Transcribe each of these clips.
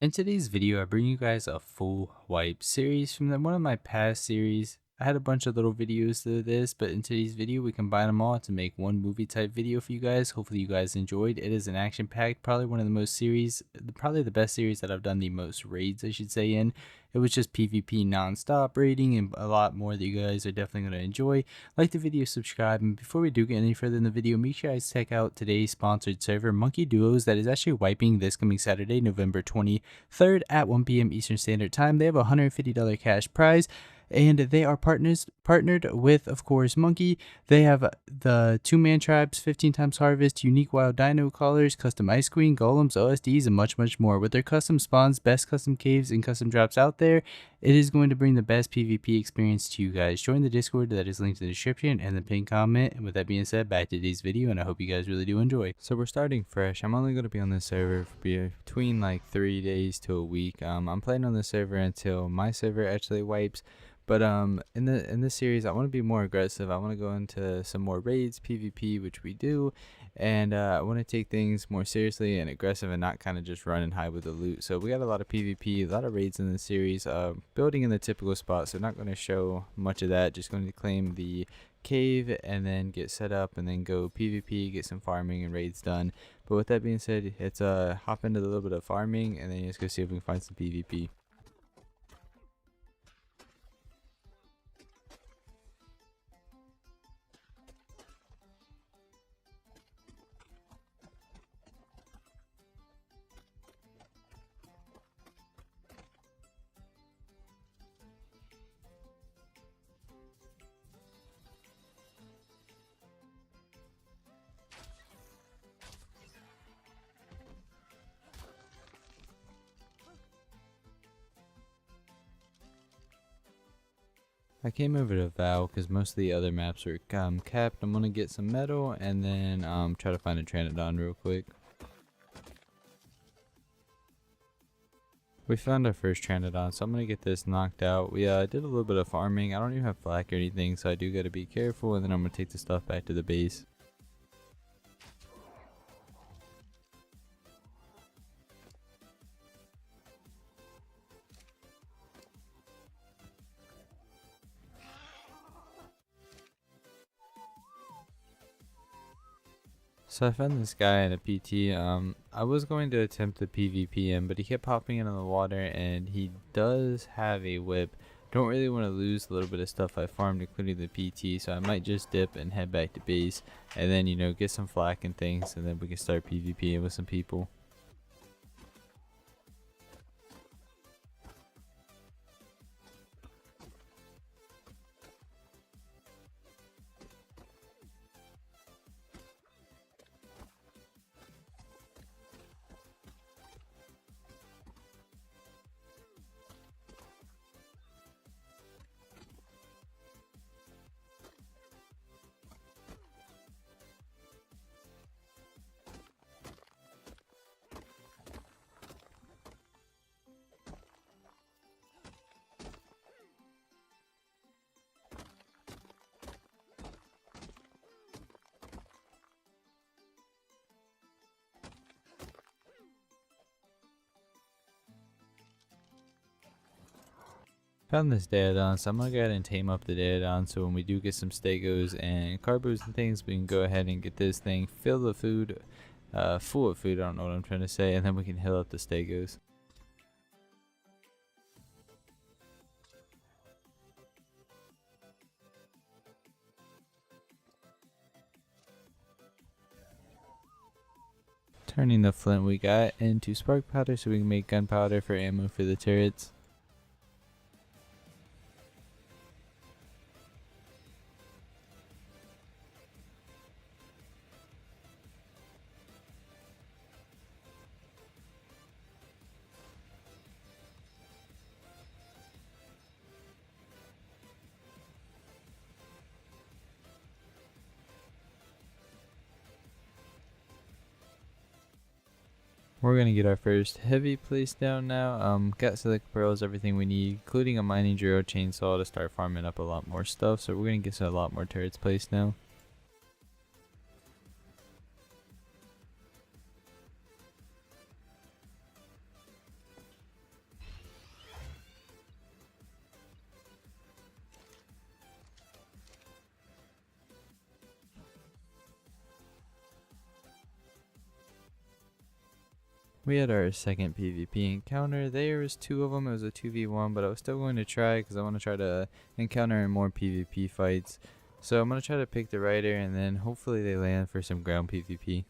In today's video, I bring you guys a full wipe series from one of my past series. I had a bunch of little videos to this, but in today's video, we combine them all to make one movie type video for you guys. Hopefully you guys enjoyed. It is an action packed, probably one of the most series, probably the best series that I've done the most raids, I should say, in. It was just PvP non-stop raiding and a lot more that you guys are definitely going to enjoy. Like the video, subscribe, and before we do get any further in the video, make sure you guys check out today's sponsored server, Monkey Duos, that is actually wiping this coming Saturday, November 23rd at 1 p.m. Eastern Standard Time. They have a $150 cash prize, and they are partnered with, of course, Monkey. They have the 2-man tribes, 15 times harvest, unique wild dino collars, custom ice queen, golems, OSDs, and much more. With their custom spawns, best custom caves, and custom drops out there, it is going to bring the best PvP experience to you guys. Join the Discord that is linked in the description and the pinned comment. And with that being said, back to today's video, and I hope you guys really do enjoy. So we're starting fresh. I'm only going to be on this server for between like 3 days to a week. I'm playing on this server until my server actually wipes. But in this series, I want to be more aggressive. I want to go into some more raids, PvP, which we do, and I want to take things more seriously and aggressive, and not kind of just run and hide with the loot. So we got a lot of PvP, a lot of raids in this series. Building in the typical spot, so not going to show much of that. Just going to claim the cave and then get set up, and then go PvP, get some farming and raids done. But with that being said, it's hop into a little bit of farming, and then just go see if we can find some PvP. I came over to Val because most of the other maps are capped. I'm going to get some metal and then try to find a Tranodon real quick. We found our first Tranodon, so I'm going to get this knocked out. We did a little bit of farming. I don't even have flak or anything, so I do got to be careful, and then I'm going to take the stuff back to the base. So I found this guy in a PT. I was going to attempt the PvP him, but he kept popping into the water, and he does have a whip. Don't really want to lose a little bit of stuff I farmed, including the PT, so I might just dip and head back to base, and then, you know, get some flak and things, and then we can start PvPing with some people. Found this Daedon, so I'm gonna go ahead and tame up the Daedon, so when we do get some stegos and carbos and things, we can go ahead and get this thing, fill the food, full of food, I don't know what I'm trying to say, and then we can heal up the stegos. Turning the flint we got into spark powder so we can make gunpowder for ammo for the turrets. We're gonna get our first heavy place down now. Got silica pearls, everything we need, including a mining drill, chainsaw to start farming up a lot more stuff. So we're gonna get a lot more turrets placed now. We had our second PvP encounter. There was 2 of them. It was a 2v1, but I was still going to try because I want to try to encounter in more PvP fights. So I'm going to try to pick the rider and then hopefully they land for some ground PvP.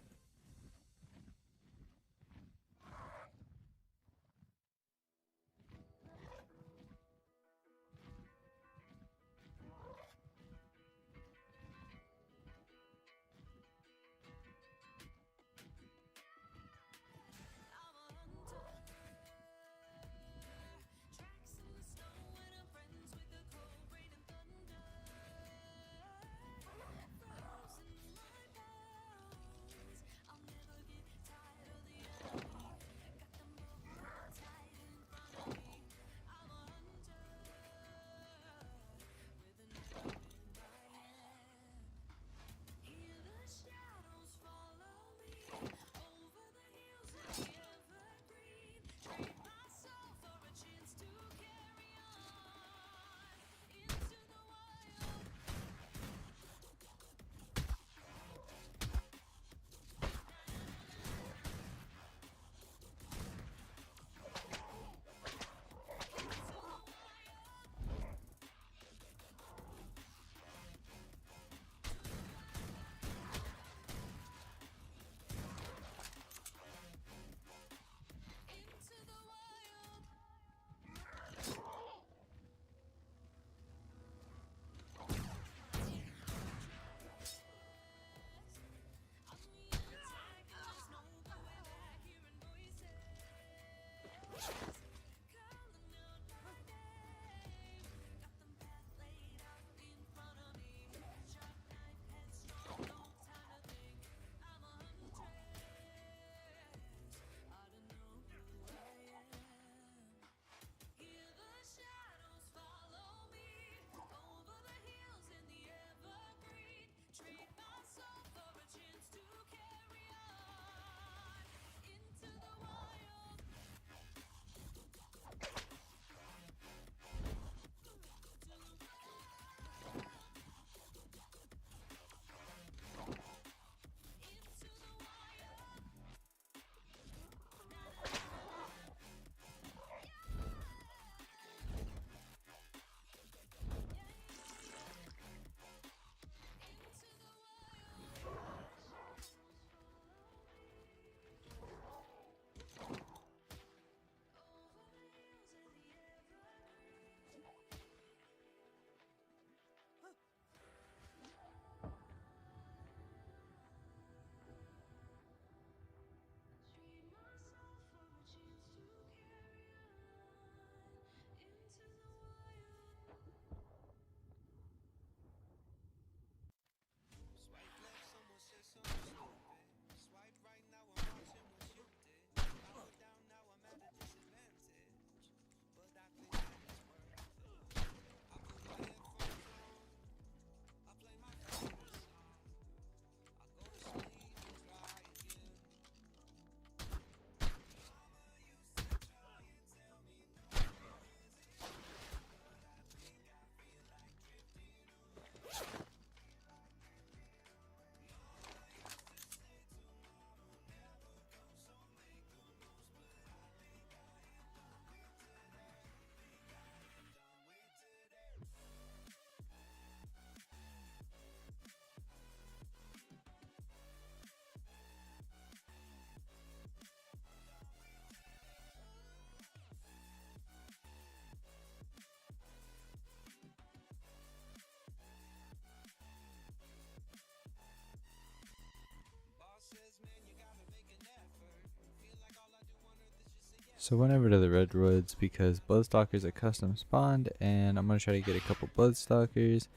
So I went over to the Redwoods because Bloodstalkers are custom spawned, and I'm going to try to get a couple Bloodstalkers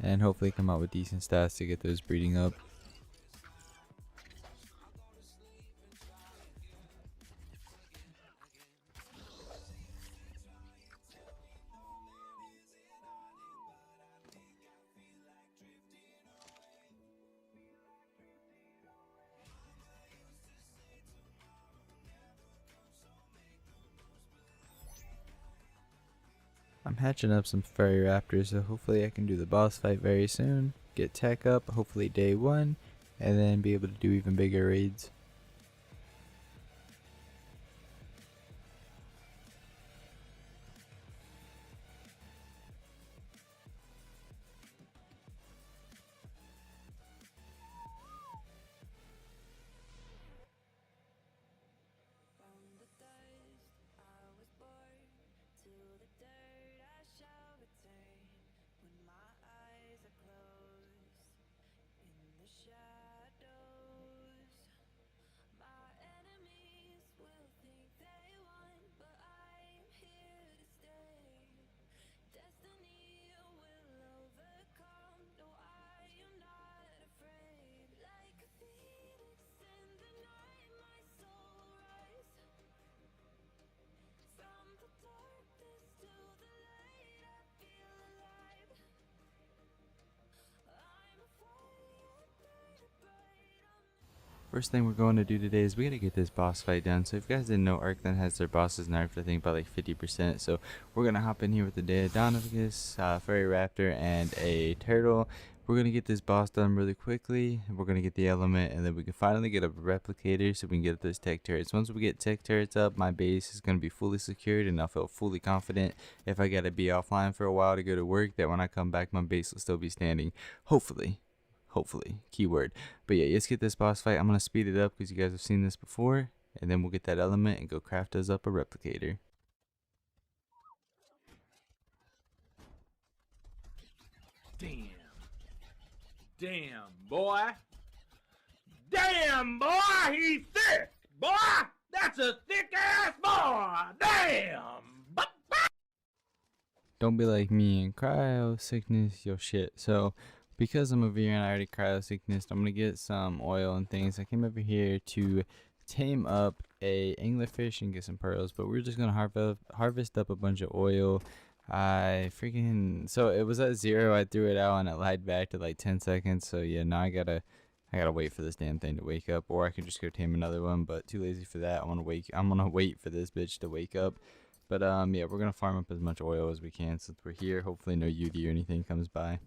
and hopefully come out with decent stats to get those breeding up. I'm hatching up some furry raptors, so hopefully I can do the boss fight very soon, get tech up, hopefully day 1, and then be able to do even bigger raids. First thing we're going to do today is we gotta get this boss fight done. So if you guys didn't know, Arkland has their bosses nerfed I think by like 50%. So we're gonna hop in here with the Daedonophagus, Fairy Raptor, and a turtle. We're gonna get this boss done really quickly. We're gonna get the element, and then we can finally get a replicator so we can get those tech turrets. Once we get tech turrets up, my base is gonna be fully secured, and I'll feel fully confident if I gotta be offline for a while to go to work, that when I come back, my base will still be standing. Hopefully, keyword. But yeah, let's get this boss fight. I'm gonna speed it up because you guys have seen this before, and then we'll get that element and go craft us up a replicator. Damn, boy. Damn, boy, he's thick. Boy, that's a thick ass boy. Damn. Don't be like me and cryo sickness your shit. So because I'm over here and I already cryo sickness, I'm gonna get some oil and things. I came over here to tame up a anglerfish and get some pearls, but we're just gonna harvest up a bunch of oil. So it was at 0. I threw it out and it lied back to like 10 seconds. So yeah, now I gotta wait for this damn thing to wake up, or I can just go tame another one, but too lazy for that. I'm gonna wait for this bitch to wake up. But yeah, we're gonna farm up as much oil as we can since we're here. Hopefully no UD or anything comes by.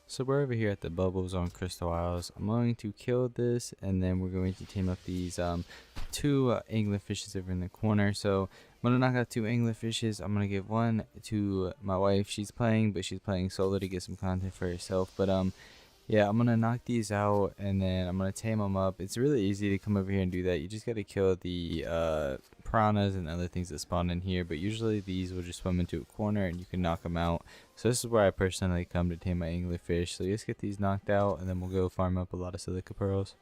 So we're over here at the bubbles on Crystal Isles. I'm going to kill this, and then we're going to tame up these 2 anglerfishes over in the corner. So I'm gonna knock out 2 anglerfishes. I'm gonna give one to my wife. She's playing, but she's playing solo to get some content for herself. But yeah, I'm gonna knock these out, and then I'm gonna tame them up. It's really easy to come over here and do that. You just gotta kill the piranhas and other things that spawn in here, but usually these will just swim into a corner and you can knock them out. So this is where I personally come to tame my anglerfish. So let's get these knocked out, and then we'll go farm up a lot of silica pearls.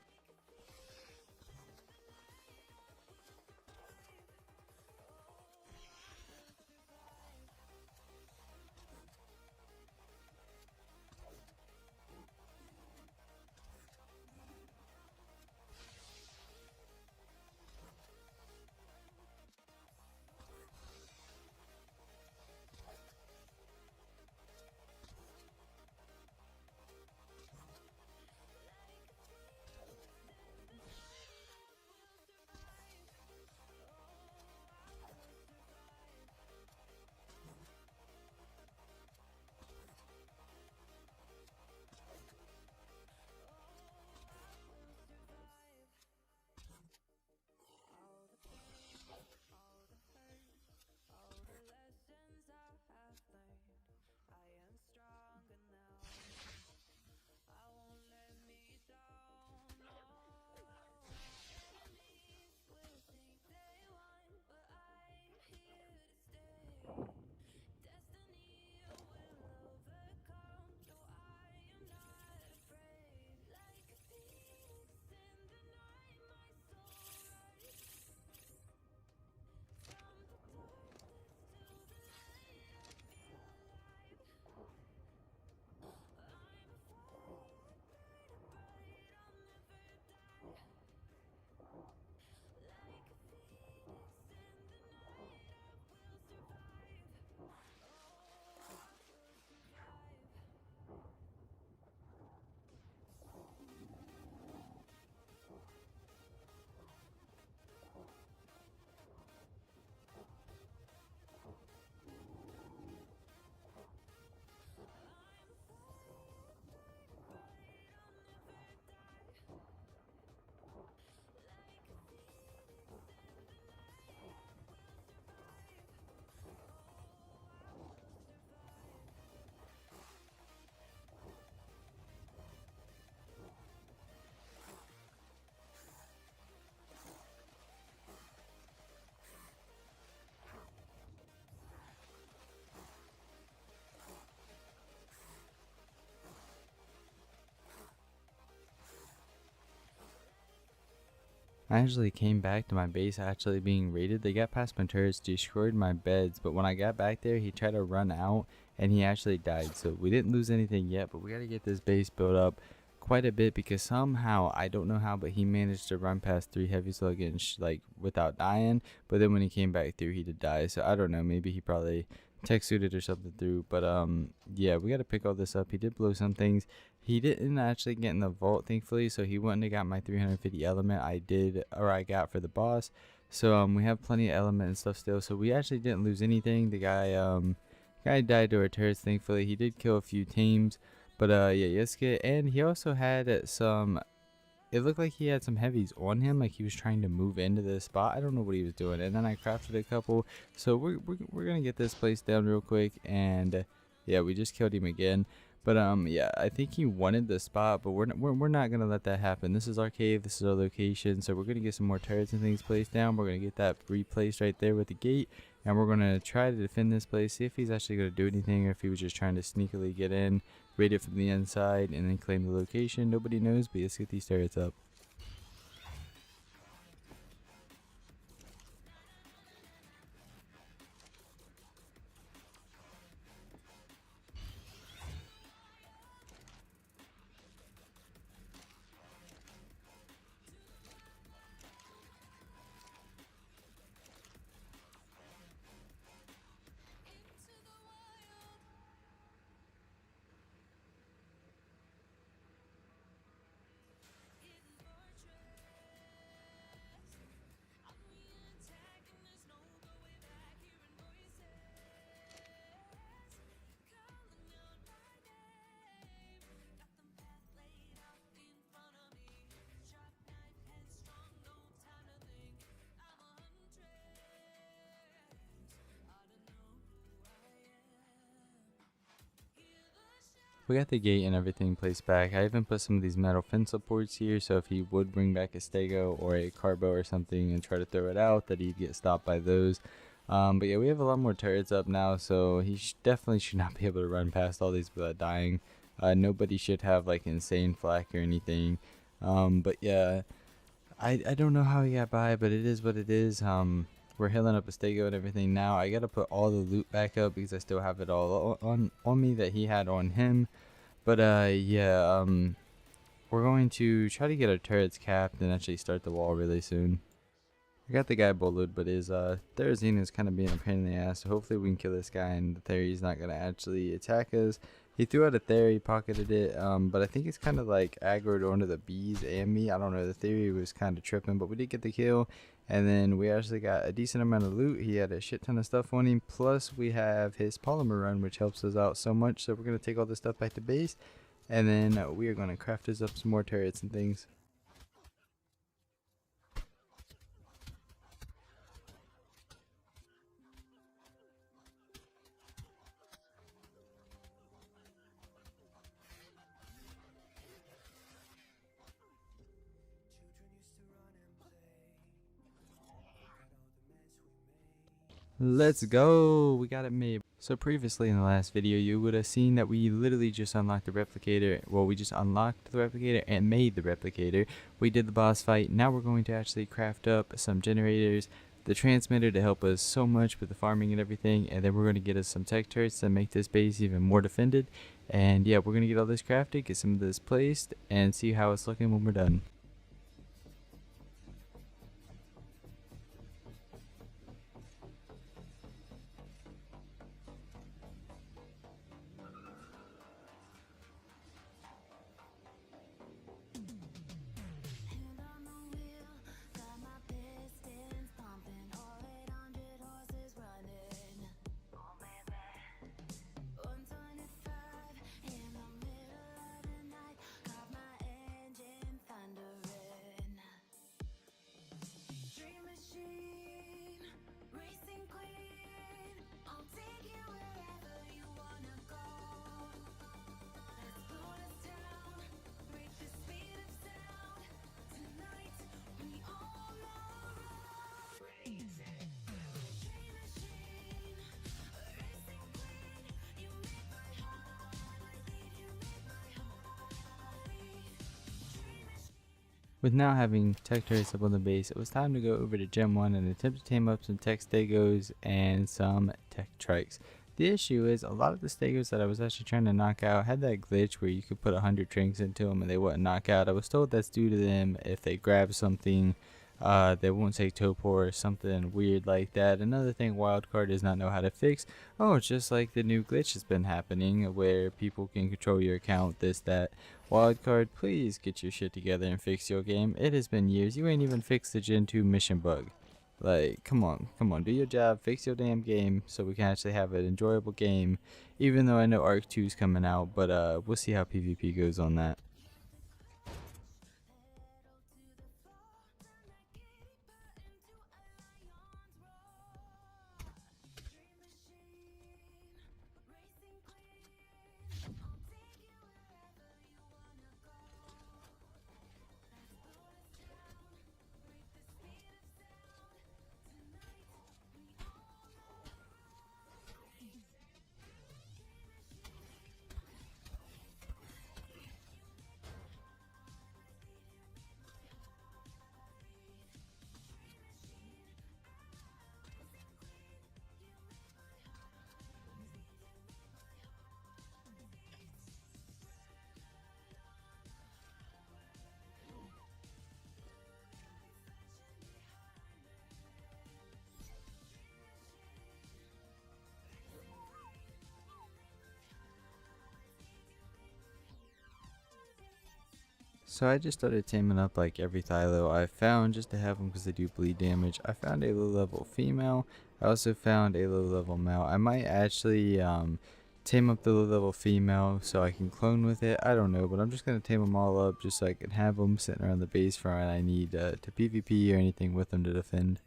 I actually came back to my base actually being raided. They got past my turrets, destroyed my beds, but when I got back there, he tried to run out and he actually died. So we didn't lose anything yet, but we got to get this base built up quite a bit because somehow, I don't know how, but he managed to run past 3 heavy slug and like without dying. But then when he came back through, he did die. So I don't know, maybe he probably tech suited or something through. But yeah, we got to pick all this up. He did blow some things. He didn't actually get in the vault, thankfully, so he wouldn't have got my 350 element I got for the boss. So we have plenty of element and stuff still. So we actually didn't lose anything. The guy died to our turrets, thankfully. He did kill a few teams, but yeah, Yesuke, and he also had some. It looked like he had some heavies on him, like he was trying to move into this spot. I don't know what he was doing. And then I crafted a couple. So we're gonna get this place down real quick, and yeah, we just killed him again. But yeah, I think he wanted the spot, but we're not gonna let that happen. This is our cave, this is our location, so we're gonna get some more turrets and things placed down. We're gonna get that replaced right there with the gate, and we're gonna try to defend this place, see if he's actually gonna do anything or if he was just trying to sneakily get in, raid it from the inside, and then claim the location. Nobody knows, but let's get these turrets up. We got the gate and everything placed back. I even put some of these metal fence supports here, so if he would bring back a stego or a carbo or something and try to throw it out, that he'd get stopped by those. But yeah, we have a lot more turrets up now, so he definitely should not be able to run past all these without dying. Nobody should have like insane flak or anything. But yeah, I don't know how he got by, but it is what it is. We're healing up a stego and everything now. I gotta put all the loot back up because I still have it all on me that he had on him. But yeah, we're going to try to get our turrets capped and actually start the wall really soon. I got the guy bullied, but his Therazine is kind of being a pain in the ass, so hopefully we can kill this guy and the Theory's not going to actually attack us. He threw out a Theory, pocketed it, but I think it's kind of like aggroed onto the bees and me. I don't know, the Theory was kind of tripping, but we did get the kill. And then we actually got a decent amount of loot. He had a shit ton of stuff on him, plus we have his polymer run, which helps us out so much. So we're going to take all this stuff back to base, and then we are going to craft us up some more turrets and things. Let's go, we got it made. So previously in the last video, you would have seen that we literally just unlocked the replicator. Well, we just unlocked the replicator and made the replicator. We did the boss fight. Now we're going to actually craft up some generators, the transmitter to help us so much with the farming and everything, and then we're going to get us some tech turrets to make this base even more defended. And yeah, we're going to get all this crafted, get some of this placed, and see how it's looking when we're done. With now having tech turrets up on the base, it was time to go over to Gen 1 and attempt to tame up some tech stegos and some tech trikes. The issue is a lot of the stegos that I was actually trying to knock out had that glitch where you could put 100 trinks into them and they wouldn't knock out. I was told that's due to them if they grab something, they won't say topor or something weird like that. Another thing Wildcard does not know how to fix. Oh, it's just like the new glitch has been happening where people can control your account, this, that. Wildcard, please get your shit together and fix your game. It has been years. You ain't even fixed the Gen 2 mission bug. Like, come on, do your job, fix your damn game so we can actually have an enjoyable game. Even though I know Arc 2 is coming out, but we'll see how PvP goes on that. So I just started taming up like every Thylo I found just to have them because they do bleed damage. I found a low level female. I also found a low level male. I might actually tame up the low level female so I can clone with it. I don't know, but I'm just going to tame them all up just so I can have them sitting around the base for when I need to PvP or anything with them to defend.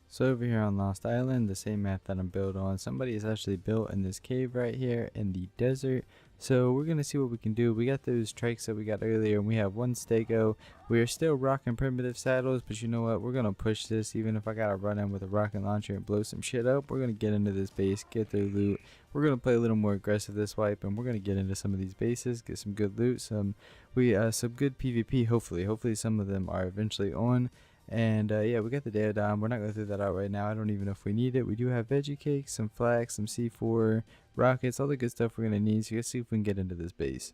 So over here on Lost Island, the same map that I'm built on, somebody is actually built in this cave right here in the desert. So we're going to see what we can do. We got those trikes that we got earlier and we have one stego. We are still rocking primitive saddles, but you know what? We're going to push this even if I got to run in with a rocket launcher and blow some shit up. We're going to get into this base, get their loot. We're going to play a little more aggressive this wipe and we're going to get into some of these bases, get some good loot, some good PvP hopefully. Hopefully some of them are eventually on. And yeah, we got the Daodom. We're not going to throw that out right now. I don't even know if we need it. We do have veggie cakes, some flax, some C4, rockets, all the good stuff we're going to need. So let's see if we can get into this base.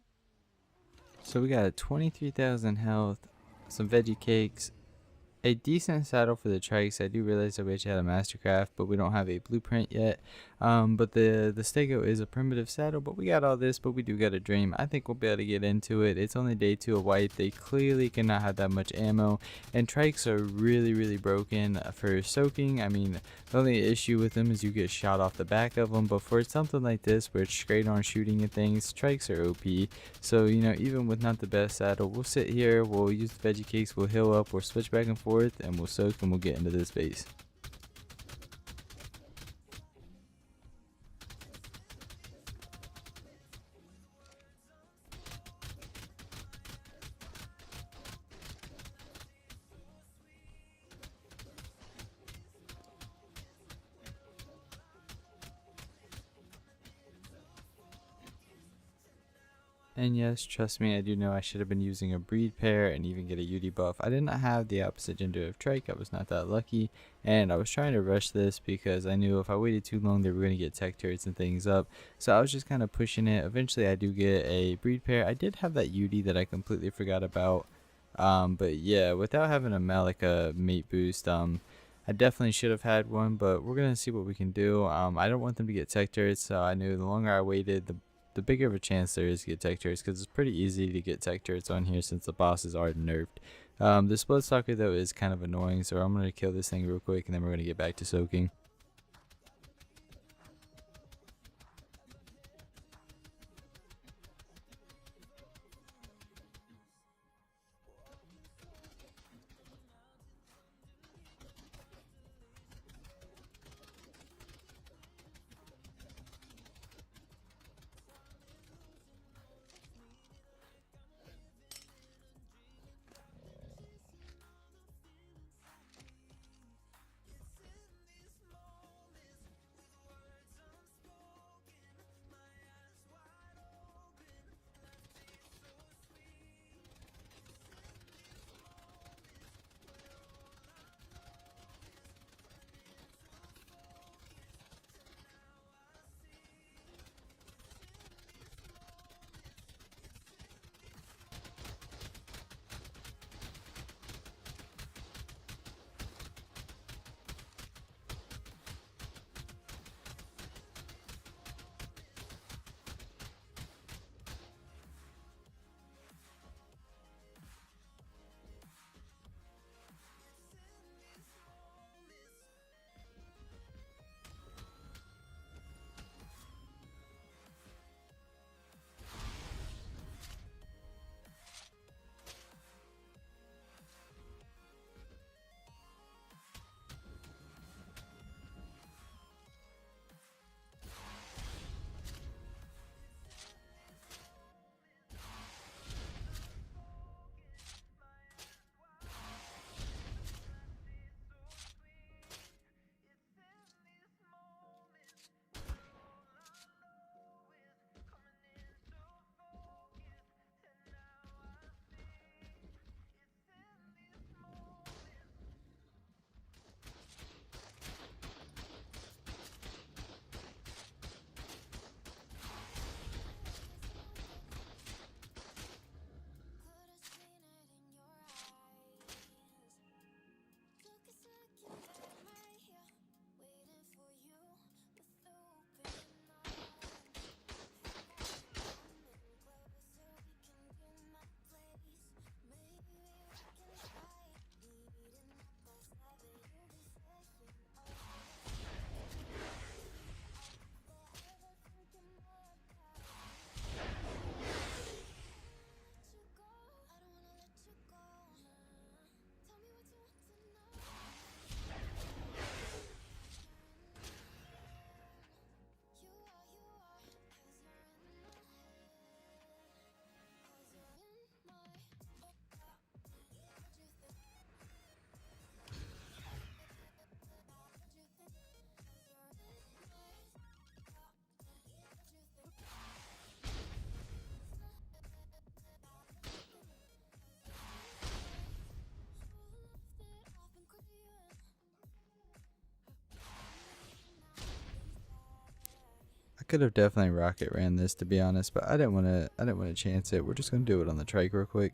So we got 23,000 health, some veggie cakes, a decent saddle for the trikes. I do realize that we actually had a mastercraft, but we don't have a blueprint yet. But the stego is a primitive saddle, but we got all this, but we do got a dream. I think we'll be able to get into it. It's only day 2 of wipe. They clearly cannot have that much ammo, and trikes are really broken for soaking. I mean, the only issue with them is you get shot off the back of them, but for something like this where it's straight on shooting and things, trikes are OP. So, you know, even with not the best saddle, we'll sit here, we'll use the veggie cakes, we'll heal up, we'll switch back and forth, and we'll soak, and we'll get into this base. And yes, trust me, I do know I should have been using a breed pair and even get a UD buff. I did not have the opposite gender of trike. I was not that lucky, and I was trying to rush this because I knew if I waited too long they were going to get tech turrets and things up. So I was just kind of pushing it. Eventually I do get a breed pair. I did have that UD that I completely forgot about. But yeah, without having a Malika mate boost, I definitely should have had one, but we're going to see what we can do. I don't want them to get tech turrets, so I knew the longer I waited, the bigger of a chance there is to get tech turrets, because it's pretty easy to get tech turrets on here since the bosses are nerfed. The Splitstalker though is kind of annoying, so I'm going to kill this thing real quick and then we're going to get back to soaking. I could have definitely rocket ran this, to be honest, but I didn't want to. I didn't want to chance it. We're just gonna do it on the trike real quick.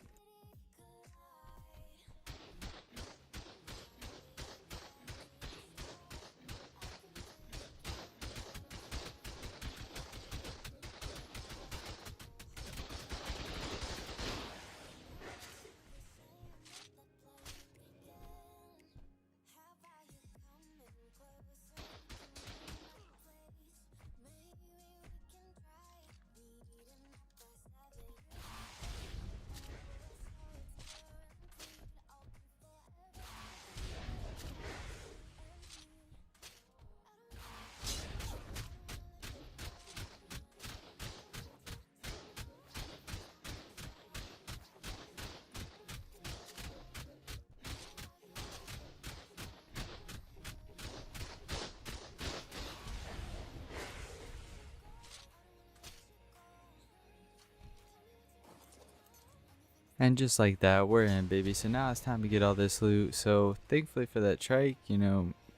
And just like that, we're in, baby. So now it's time to get all this loot. So thankfully for that trike,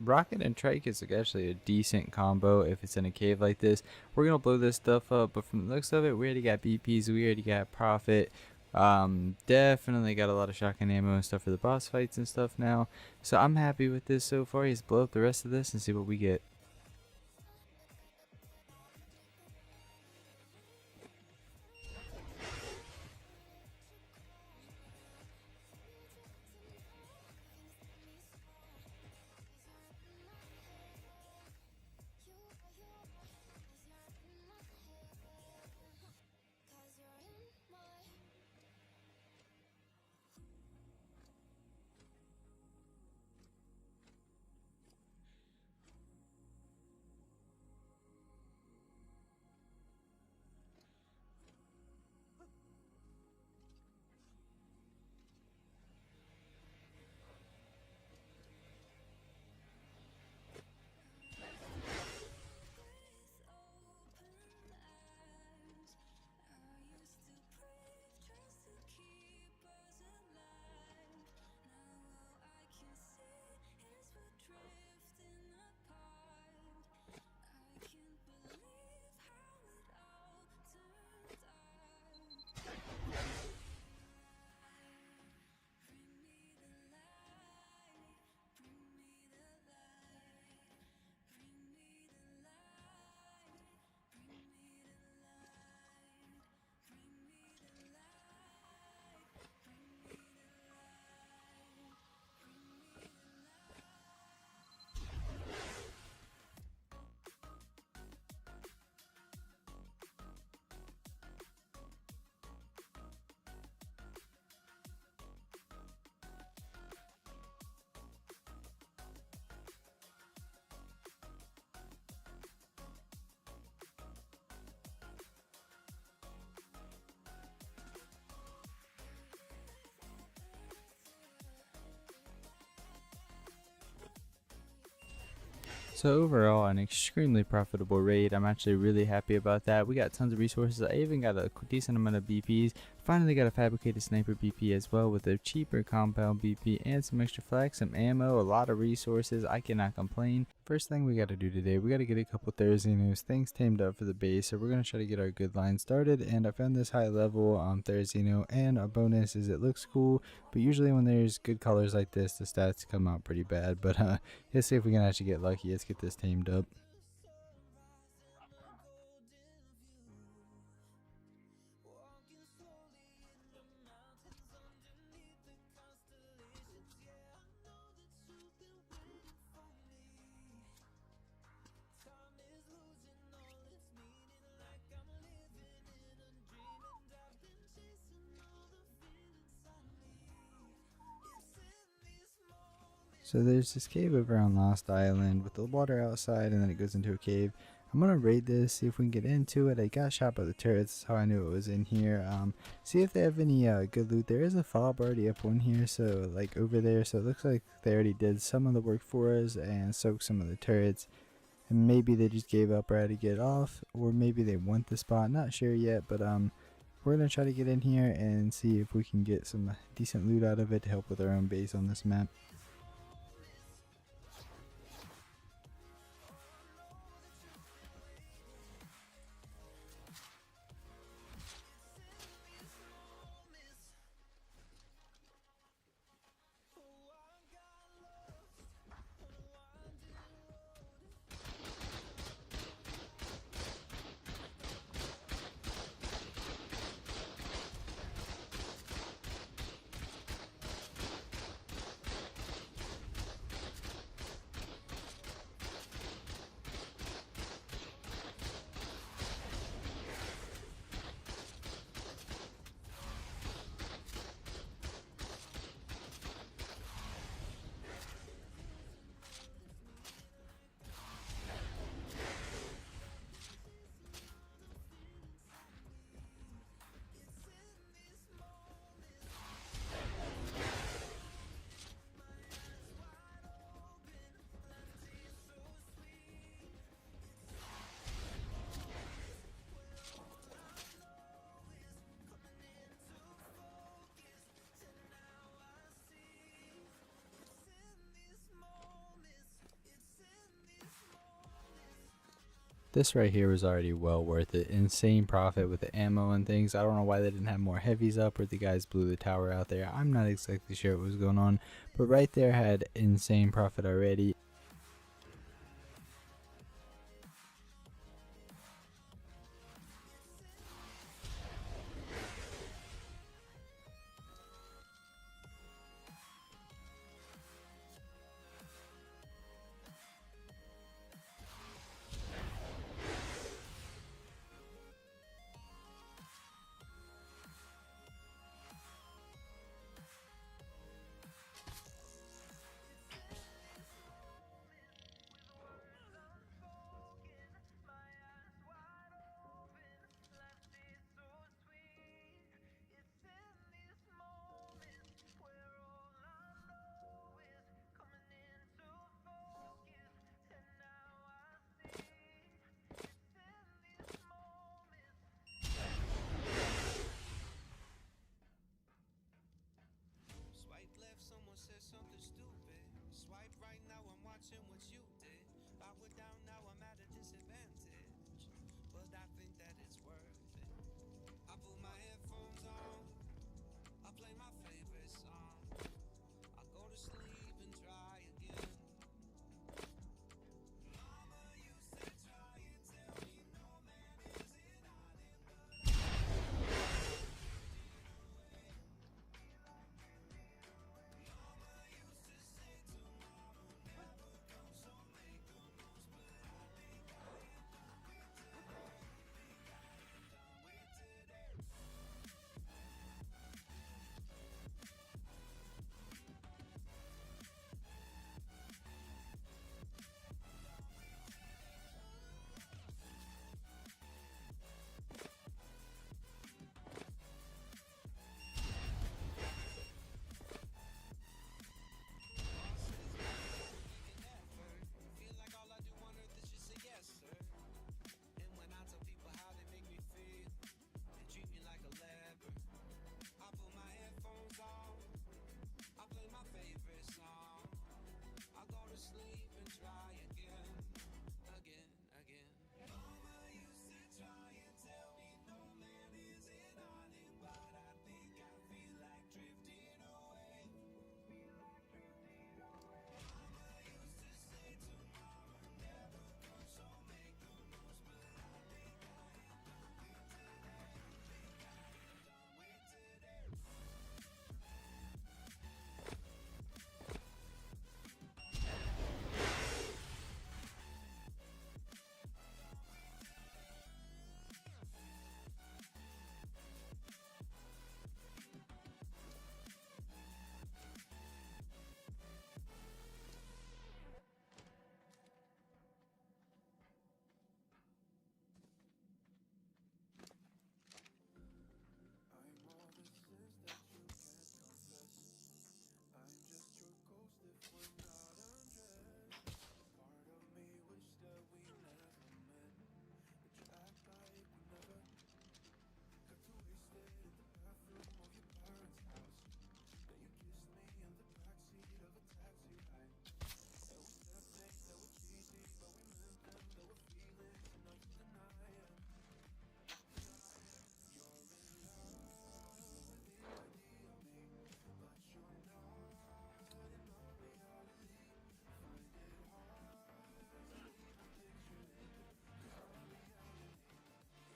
rocket and trike is actually a decent combo if it's in a cave like this. We're gonna blow this stuff up, but from the looks of it, we already got BPs, we already got profit. Definitely got a lot of shotgun ammo and stuff for the boss fights and stuff now. So I'm happy with this so far. Let's blow up the rest of this and see what we get. So overall, an extremely profitable raid. I'm actually really happy about that. We got tons of resources. I even got a decent amount of BPs. Finally got a fabricated sniper BP as well with a cheaper compound BP and some extra flags, some ammo, a lot of resources. I cannot complain. First thing we got to do today, we got to get a couple Therazinos things tamed up for the base. So we're going to try to get our good line started. And I found this high level Therazino, and a bonus is it looks cool. But usually when there's good colors like this, the stats come out pretty bad. But let's see if we can actually get lucky. Let's get this tamed up. So there's this cave over on Lost Island with the water outside, and then it goes into a cave. I'm gonna raid this, see if we can get into it. I got shot by the turrets, that's how I knew it was in here. See if they have any good loot. There is a fob already up one here, so like over there. So it looks like they already did some of the work for us and soaked some of the turrets. And maybe they just gave up or had to get off, or maybe they want the spot. Not sure yet, but we're gonna try to get in here and see if we can get some decent loot out of it to help with our own base on this map. This right here was already well worth it. Insane profit with the ammo and things. I don't know why they didn't have more heavies up or the guys blew the tower out there. I'm not exactly sure what was going on. But right there had insane profit already.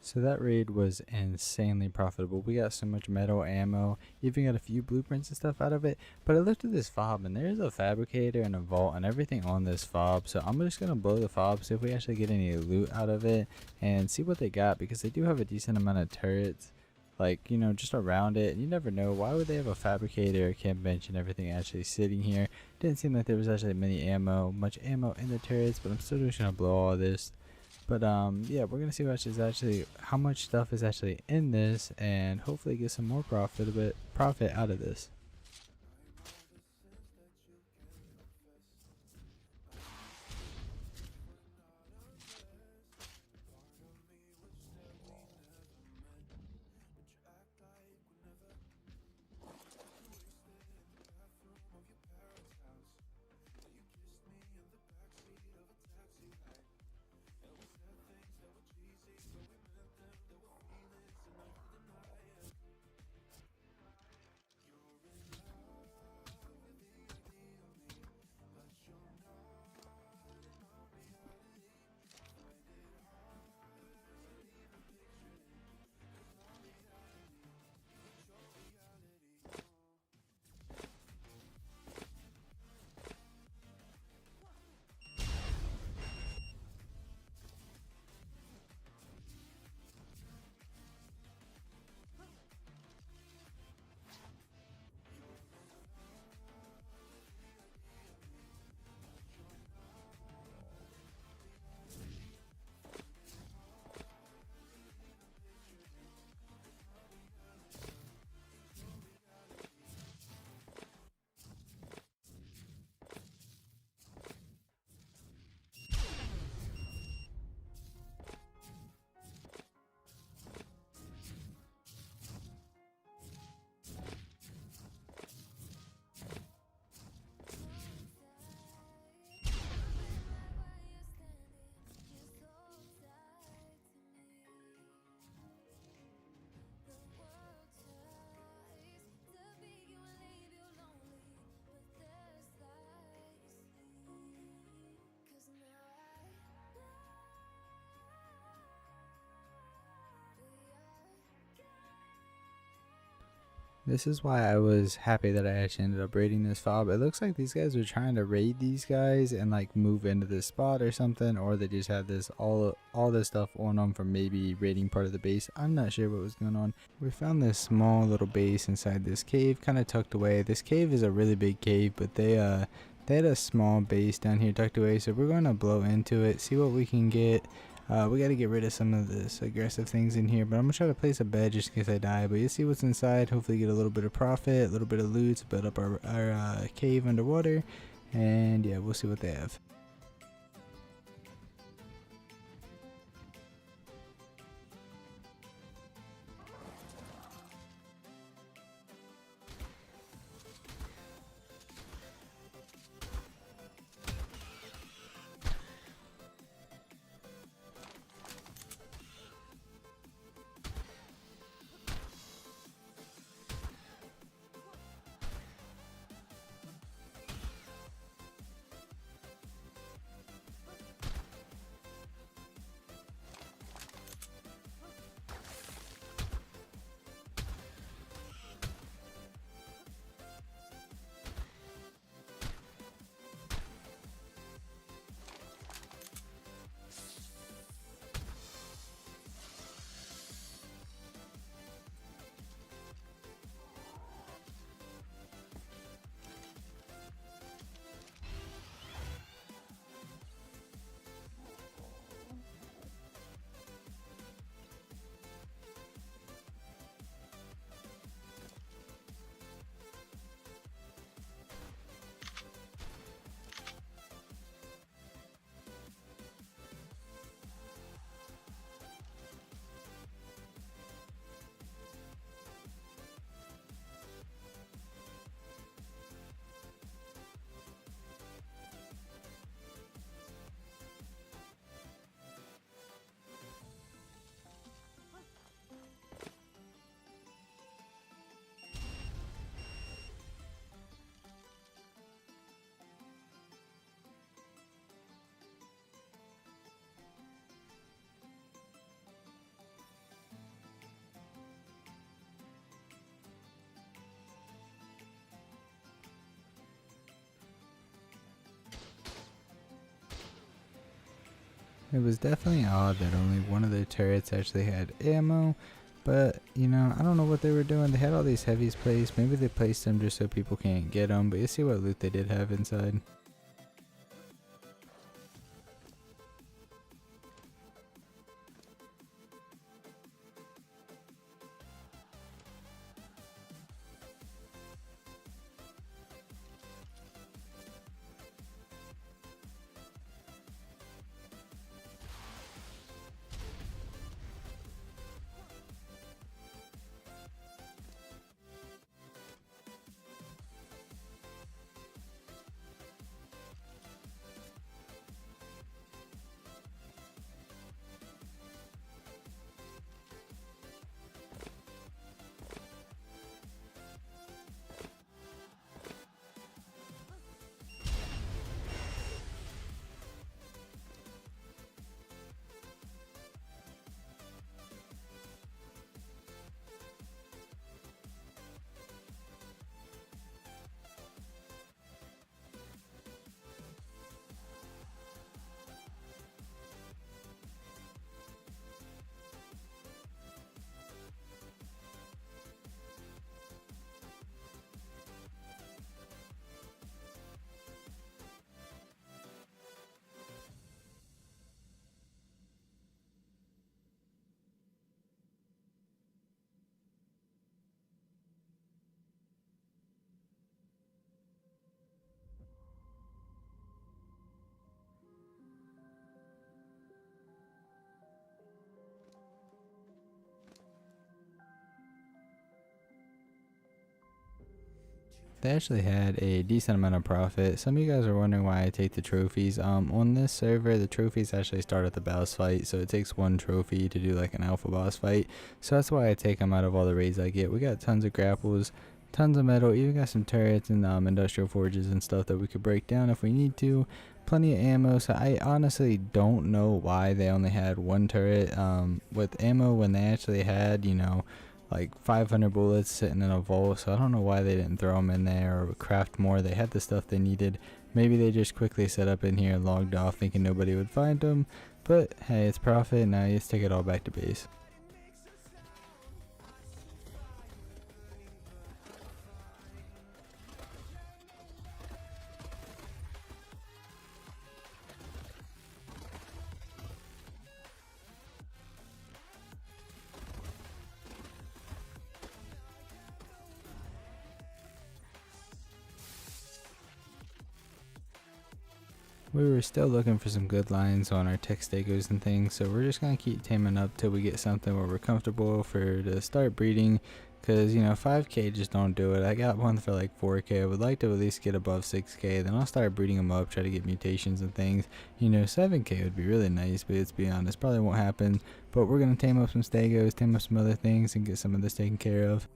So that raid was insanely profitable. We got so much metal ammo, even got a few blueprints and stuff out of it. But I looked at this fob and there's a fabricator and a vault and everything on this fob. So I'm just gonna blow the fob, see if we actually get any loot out of it and see what they got, because they do have a decent amount of turrets, like, you know, just around it. And you never know, why would they have a fabricator, a camp bench and everything actually sitting here? Didn't seem like there was actually much ammo in the turrets, but I'm still just gonna blow all this. But yeah, we're gonna see how much stuff is actually in this, and hopefully get some more profit out of this. This is why I was happy that I actually ended up raiding this fob. It looks like these guys were trying to raid these guys and like move into this spot or something, or they just had this all this stuff on them from maybe raiding part of the base. I'm not sure what was going on. We found this small little base inside this cave, kind of tucked away. This cave is a really big cave, but they had a small base down here tucked away, so we're going to blow into it, see what we can get. We got to get rid of some of this aggressive things in here, but I'm going to try to place a bed just in case I die. But you see what's inside, hopefully get a little bit of profit, a little bit of loot to build up our cave underwater, and yeah, we'll see what they have. It was definitely odd that only one of the turrets actually had ammo, but you know, I don't know what they were doing. They had all these heavies placed. Maybe they placed them just so people can't get them, but you see what loot they did have inside. They actually had a decent amount of profit. Some of you guys are wondering why I take the trophies. On this server, the trophies actually start at the boss fight, so it takes one trophy to do like an alpha boss fight. So that's why I take them out of all the raids I get. We got tons of grapples, tons of metal, even got some turrets and industrial forges and stuff that we could break down if we need to. Plenty of ammo, so I honestly don't know why they only had one turret with ammo when they actually had, you know, like 500 bullets sitting in a vault. So I don't know why they didn't throw them in there or craft more. They had the stuff they needed. Maybe they just quickly set up in here and logged off thinking nobody would find them. But hey, it's profit. Now you just take it all back to base. We were still looking for some good lines on our tech stegos and things, so we're just going to keep taming up till we get something where we're comfortable for to start breeding, because you know 5k just don't do it. I got one for like 4k. I would like to at least get above 6k, then I'll start breeding them up, try to get mutations and things. You know, 7k would be really nice, but let's be honest, probably won't happen. But we're going to tame up some stegos, tame up some other things, and get some of this taken care of.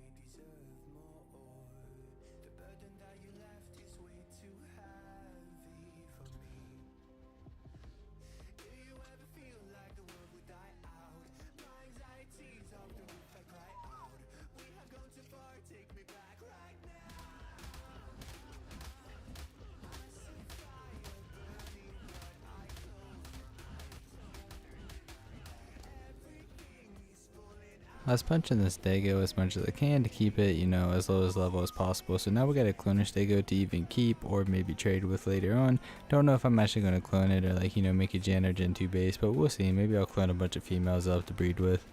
I was punching the stego as much as I can to keep it, you know, as low as level as possible. So now we got a cloner stego to even keep or maybe trade with later on. Don't know if I'm actually going to clone it or like, you know, make a Gen or Gen 2 base, but we'll see. Maybe I'll clone a bunch of females up to breed with.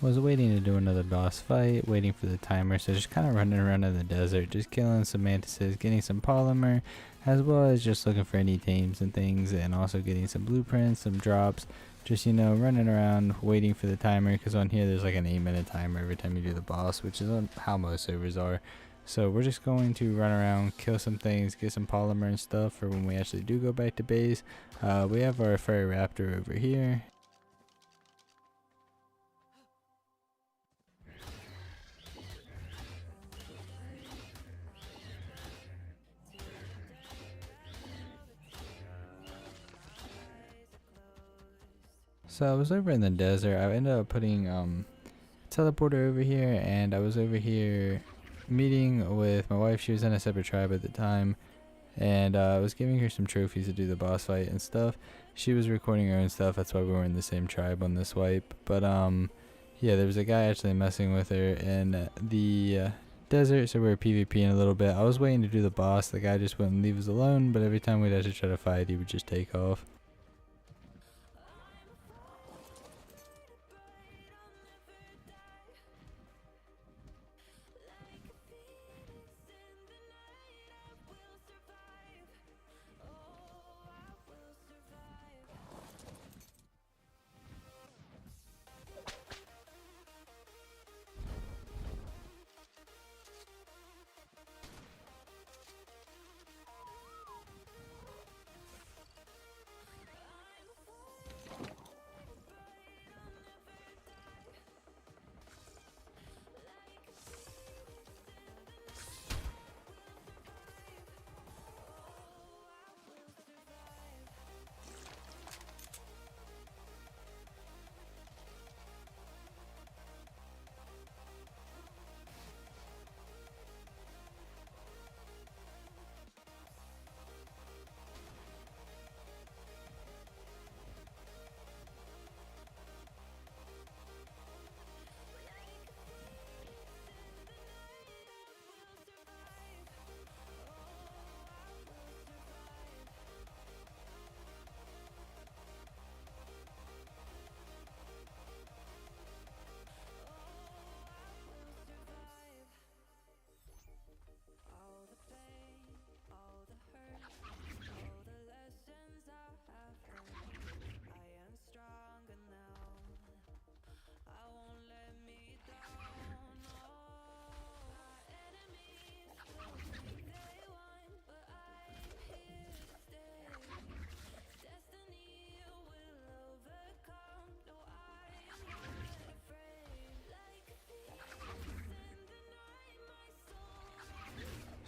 Was waiting to do another boss fight, waiting for the timer, so just kind of running around in the desert, just killing some mantises, getting some polymer, as well as just looking for any tames and things, and also getting some blueprints, some drops, just, you know, running around waiting for the timer, because on here there's like an 8-minute timer every time you do the boss, which is how most servers are. So we're just going to run around, kill some things, get some polymer and stuff for when we actually do go back to base. We have our furry raptor over here. So I was over in the desert. I ended up putting teleporter over here, and I was over here meeting with my wife. She was in a separate tribe at the time, and I was giving her some trophies to do the boss fight and stuff. She was recording her own stuff. That's why we were in the same tribe on this wipe. But yeah, there was a guy actually messing with her in the desert, so we were PvPing a little bit. I was waiting to do the boss. The guy just wouldn't leave us alone, but every time we'd actually try to fight, he would just take off.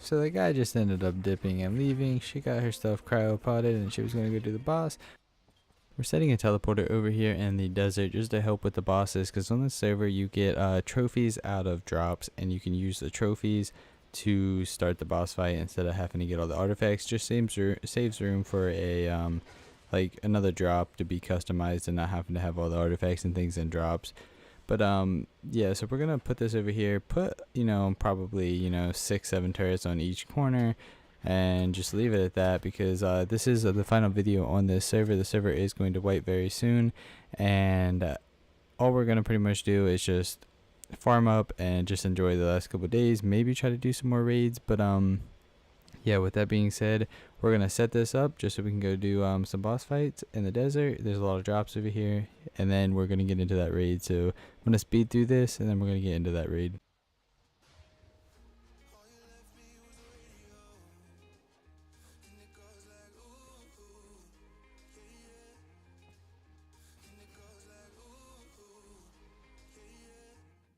So the guy just ended up dipping and leaving. She got her stuff cryopotted and she was going to go do the boss. We're setting a teleporter over here in the desert just to help with the bosses, because on the server you get trophies out of drops, and you can use the trophies to start the boss fight instead of having to get all the artifacts. Just saves room for a like another drop to be customized and not having to have all the artifacts and things in drops. But yeah, so we're gonna put this over here, put probably 6-7 turrets on each corner, and just leave it at that, because this is the final video on this server. The server is going to wipe very soon, and all we're gonna pretty much do is just farm up and just enjoy the last couple of days, maybe try to do some more raids. But yeah, with that being said, we're gonna set this up just so we can go do some boss fights in the desert. There's a lot of drops over here, and then we're gonna get into that raid. So I'm gonna speed through this, and then we're gonna get into that raid.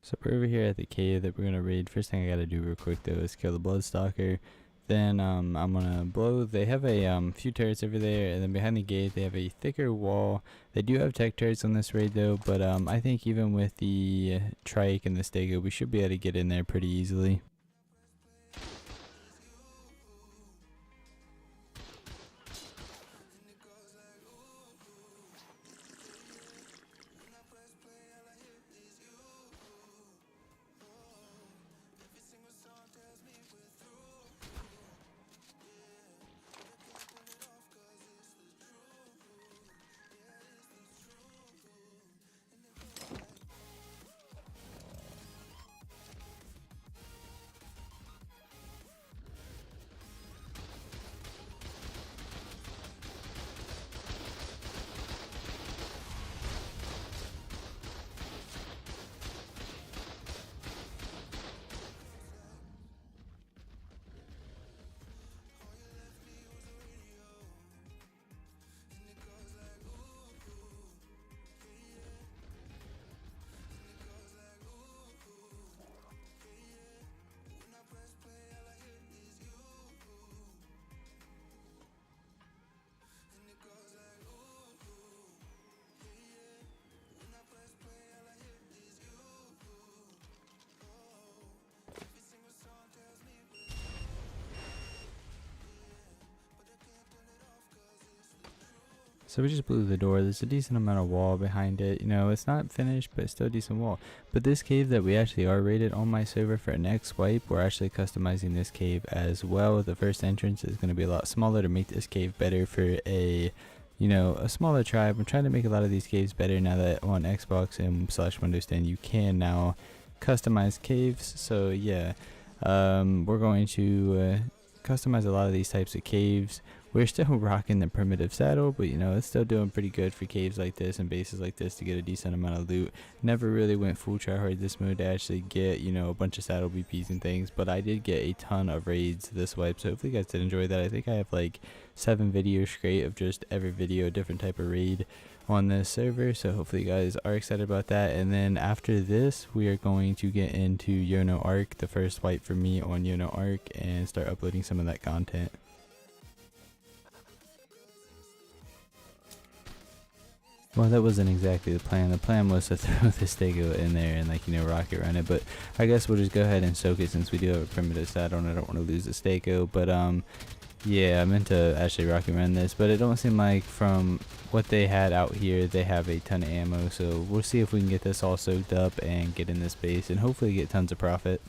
So we're over here at the cave that we're gonna raid. First thing I gotta do real quick though is kill the Bloodstalker. Then I'm gonna blow. They have a few turrets over there, and then behind the gate they have a thicker wall. They do have tech turrets on this raid though, but I think even with the trike and the stego, we should be able to get in there pretty easily. So we just blew the door. There's a decent amount of wall behind it. You know, it's not finished, but it's still a decent wall. But this cave that we actually are rated on my server for next wipe, we're actually customizing this cave as well. The first entrance is going to be a lot smaller to make this cave better for a, you know, a smaller tribe. I'm trying to make a lot of these caves better now that on Xbox and / Windows 10 you can now customize caves. So yeah, we're going to customize a lot of these types of caves. We're still rocking the primitive saddle, but you know, it's still doing pretty good for caves like this and bases like this to get a decent amount of loot. Never really went full tryhard this mode to actually get, you know, a bunch of saddle BPs and things, but I did get a ton of raids this wipe, so hopefully you guys did enjoy that. I think I have like 7 videos straight of just every video a different type of raid on this server, so hopefully you guys are excited about that. And then after this, we are going to get into YoNo Arc, the first wipe for me on YoNo Arc, and start uploading some of that content. Well, that wasn't exactly the plan. The plan was to throw the stego in there and, like, you know, rocket run it. But I guess we'll just go ahead and soak it since we do have a primitive saddle and I don't want to lose the stego. But, yeah, I meant to actually rocket run this. But it don't seem like from what they had out here, they have a ton of ammo. So we'll see if we can get this all soaked up and get in this base and hopefully get tons of profit.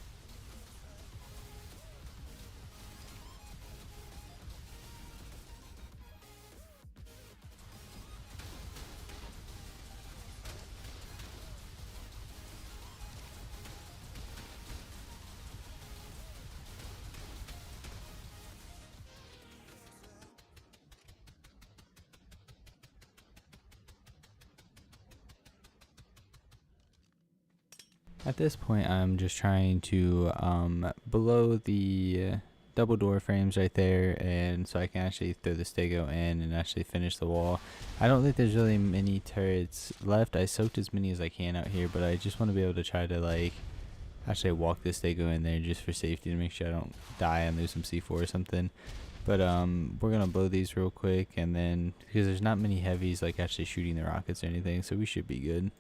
At this point, I'm just trying to blow the double door frames right there, and so I can actually throw the stego in and actually finish the wall. I don't think there's really many turrets left. I soaked as many as I can out here, but I just want to be able to try to, like, actually walk the stego in there just for safety to make sure I don't die and lose some C4 or something. But we're gonna blow these real quick, and then because there's not many heavies like actually shooting the rockets or anything, so we should be good.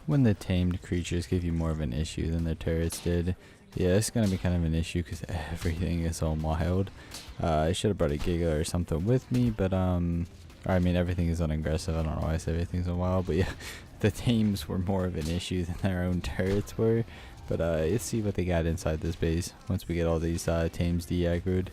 when the tamed creatures give you more of an issue than the turrets did. Yeah, it's gonna be kind of an issue because everything is all wild. I should have brought a Giga or something with me, but I mean everything is on aggressive. I don't know why I said everything's on wild, but yeah, the tames were more of an issue than their own turrets were. But let's see what they got inside this base once we get all these tames de-aggroed.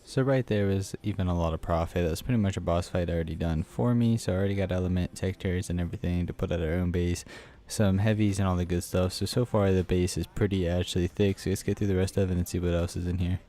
So right there was even a lot of profit. That's pretty much a boss fight already done for me. So I already got element, textures, and everything to put at our own base. Some heavies and all the good stuff. So far the base is pretty actually thick. So let's get through the rest of it and see what else is in here.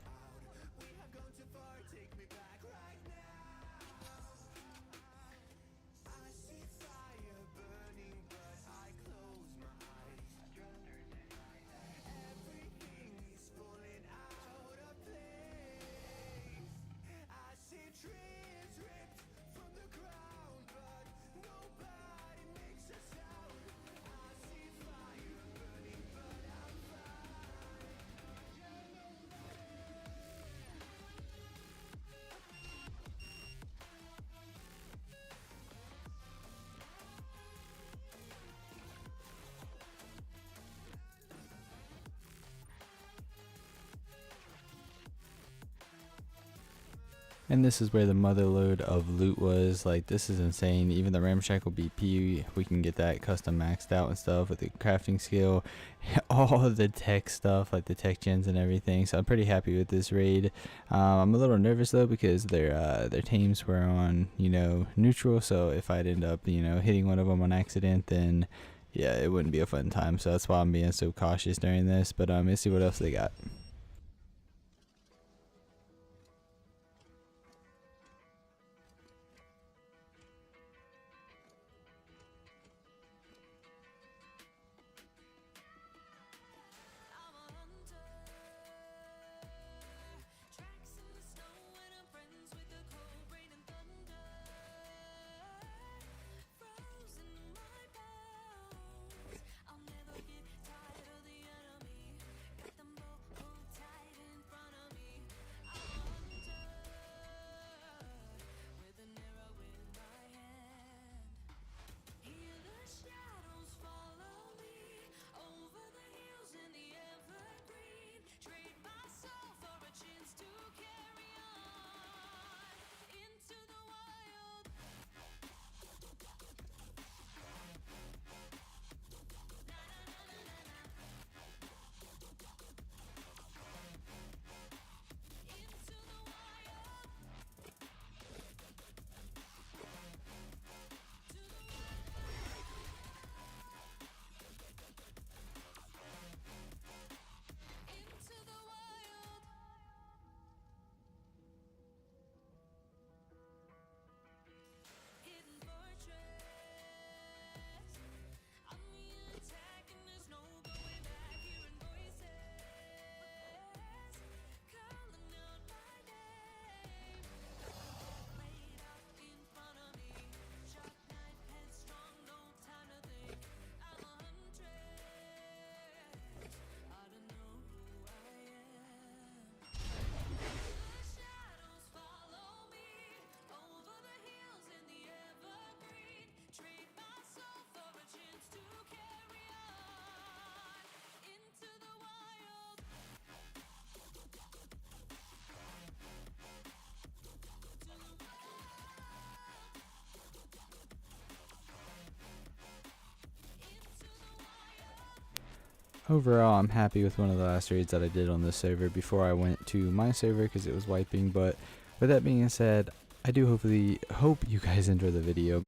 And this is where the mother load of loot was. Like, this is insane. Even the ramshackle BP, we can get that custom maxed out and stuff with the crafting skill. All of the tech stuff, like the tech gens and everything. So I'm pretty happy with this raid. I'm a little nervous though because their teams were on, you know, neutral. So if I'd end up, you know, hitting one of them on accident, then yeah, it wouldn't be a fun time. So that's why I'm being so cautious during this. But let's see what else they got. Overall, I'm happy with one of the last raids that I did on this server before I went to my server because it was wiping. But with that being said, I do hope you guys enjoy the video.